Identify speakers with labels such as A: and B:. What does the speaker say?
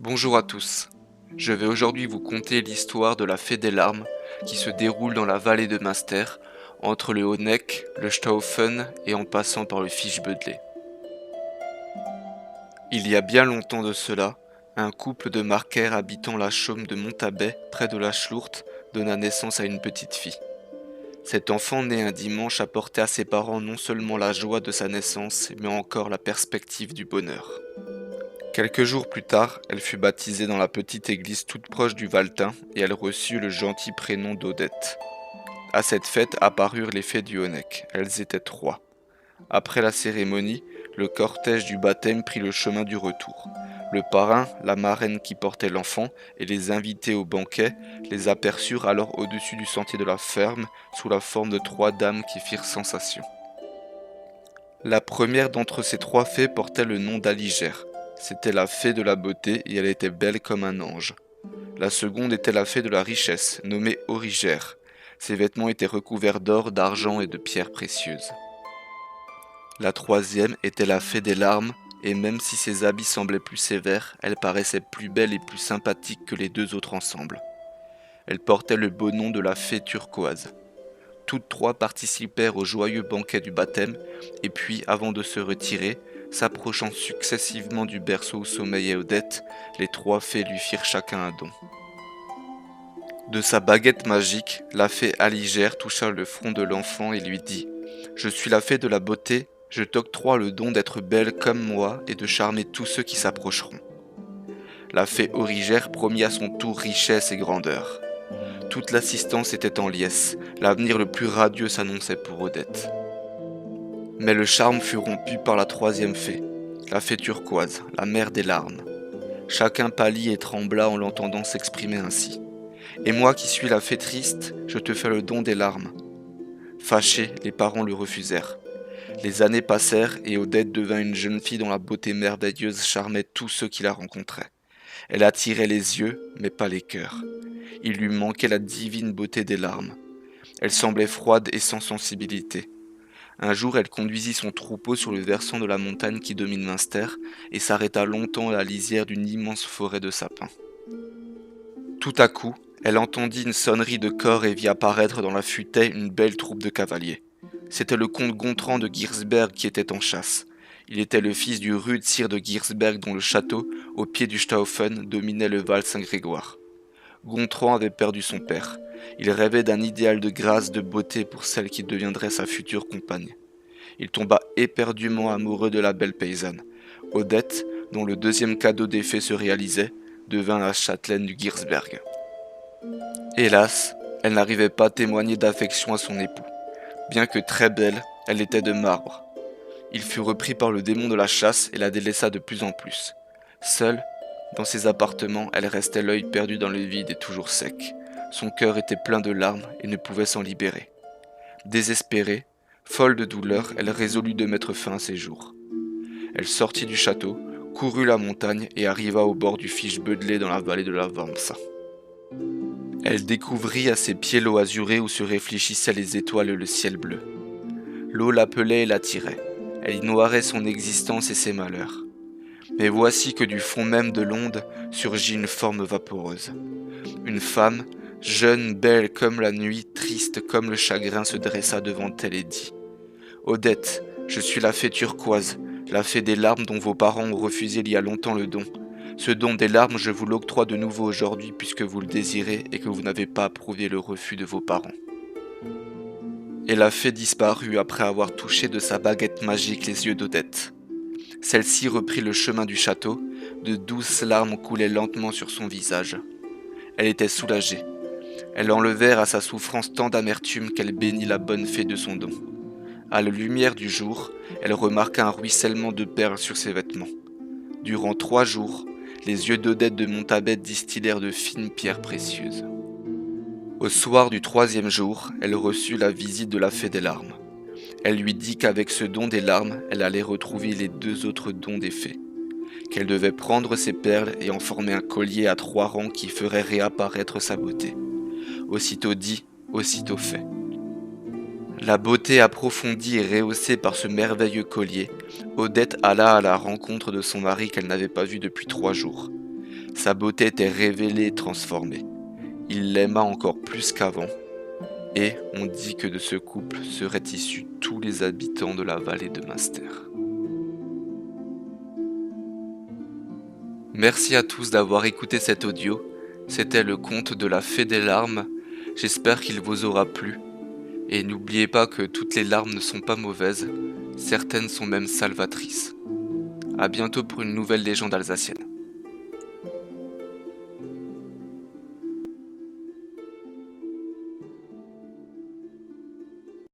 A: Bonjour à tous. Je vais aujourd'hui vous conter l'histoire de la Fée des Larmes qui se déroule dans la vallée de Münster, entre le Honeck, le Staufen et en passant par le Fischbödle. Il y a bien longtemps de cela, un couple de marquaires habitant la chaume de Montabet, près de la Schlourte, donna naissance à une petite fille. Cet enfant né un dimanche apportait à ses parents non seulement la joie de sa naissance, mais encore la perspective du bonheur. Quelques jours plus tard, elle fut baptisée dans la petite église toute proche du Valtin et elle reçut le gentil prénom d'Odette. À cette fête apparurent les fées du Honeck. Elles étaient 3. Après la cérémonie, le cortège du baptême prit le chemin du retour. Le parrain, la marraine qui portait l'enfant et les invités au banquet les aperçurent alors au-dessus du sentier de la ferme sous la forme de 3 dames qui firent sensation. La première d'entre ces 3 fées portait le nom d'Aligère. C'était la fée de la beauté et elle était belle comme un ange. La seconde était la fée de la richesse, nommée Origère. Ses vêtements étaient recouverts d'or, d'argent et de pierres précieuses. La troisième était la fée des larmes, et même si ses habits semblaient plus sévères, elle paraissait plus belle et plus sympathique que les 2 autres ensemble. Elle portait le beau nom de la fée turquoise. Toutes 3 participèrent au joyeux banquet du baptême, et puis, avant de se retirer, s'approchant successivement du berceau où sommeillait Odette, les 3 fées lui firent chacun un don. De sa baguette magique, la fée Aligère toucha le front de l'enfant et lui dit « Je suis la fée de la beauté, je t'octroie le don d'être belle comme moi et de charmer tous ceux qui s'approcheront. » La fée Origère promit à son tour richesse et grandeur. Toute l'assistance était en liesse, l'avenir le plus radieux s'annonçait pour Odette. Mais le charme fut rompu par la troisième fée, la fée turquoise, la mère des larmes. Chacun pâlit et trembla en l'entendant s'exprimer ainsi. « Et moi qui suis la fée triste, je te fais le don des larmes. » Fâchés, les parents le refusèrent. Les années passèrent et Odette devint une jeune fille dont la beauté merveilleuse charmait tous ceux qui la rencontraient. Elle attirait les yeux, mais pas les cœurs. Il lui manquait la divine beauté des larmes. Elle semblait froide et sans sensibilité. Un jour, elle conduisit son troupeau sur le versant de la montagne qui domine Münster et s'arrêta longtemps à la lisière d'une immense forêt de sapins. Tout à coup, elle entendit une sonnerie de cor et vit apparaître dans la futaie une belle troupe de cavaliers. C'était le comte Gontran de Girsberg qui était en chasse. Il était le fils du rude sire de Girsberg dont le château, au pied du Staufen, dominait le Val Saint-Grégoire. Gontran avait perdu son père. Il rêvait d'un idéal de grâce, de beauté pour celle qui deviendrait sa future compagne. Il tomba éperdument amoureux de la belle paysanne. Odette, dont le 2e cadeau des fées se réalisait, devint la châtelaine du Girsberg. Hélas, elle n'arrivait pas à témoigner d'affection à son époux. Bien que très belle, elle était de marbre. Il fut repris par le démon de la chasse et la délaissa de plus en plus. Seule, dans ses appartements, elle restait l'œil perdu dans le vide et toujours sec. Son cœur était plein de larmes et ne pouvait s'en libérer. Désespérée, folle de douleur, elle résolut de mettre fin à ses jours. Elle sortit du château, courut la montagne et arriva au bord du Fischbödle dans la vallée de la Wormsa. Elle découvrit à ses pieds l'eau azurée où se réfléchissaient les étoiles et le ciel bleu. L'eau l'appelait et l'attirait. Elle y noirait son existence et ses malheurs. Mais voici que du fond même de l'onde surgit une forme vaporeuse. Une femme, jeune, belle comme la nuit, triste comme le chagrin, se dressa devant elle et dit « Odette, je suis la fée turquoise, la fée des larmes dont vos parents ont refusé il y a longtemps le don. Ce don des larmes, je vous l'octroie de nouveau aujourd'hui puisque vous le désirez et que vous n'avez pas approuvé le refus de vos parents. » Et la fée disparut après avoir touché de sa baguette magique les yeux d'Odette. Celle-ci reprit le chemin du château, de douces larmes coulaient lentement sur son visage. Elle était soulagée. Elles enlevèrent à sa souffrance tant d'amertume qu'elle bénit la bonne fée de son don. À la lumière du jour, elle remarqua un ruissellement de perles sur ses vêtements. Durant 3 jours, les yeux d'Odette de Montabet distillèrent de fines pierres précieuses. Au soir du 3e jour, elle reçut la visite de la fée des larmes. Elle lui dit qu'avec ce don des larmes, elle allait retrouver les 2 autres dons des fées. Qu'elle devait prendre ses perles et en former un collier à 3 rangs qui ferait réapparaître sa beauté. Aussitôt dit, aussitôt fait. La beauté approfondie et rehaussée par ce merveilleux collier, Odette alla à la rencontre de son mari qu'elle n'avait pas vu depuis 3 jours. Sa beauté était révélée et transformée. Il l'aima encore plus qu'avant, et on dit que de ce couple seraient issus tous les habitants de la vallée de Master. Merci à tous d'avoir écouté cet audio. C'était le conte de la Fée des larmes. J'espère qu'il vous aura plu. Et n'oubliez pas que toutes les larmes ne sont pas mauvaises, certaines sont même salvatrices. A bientôt pour une nouvelle légende alsacienne.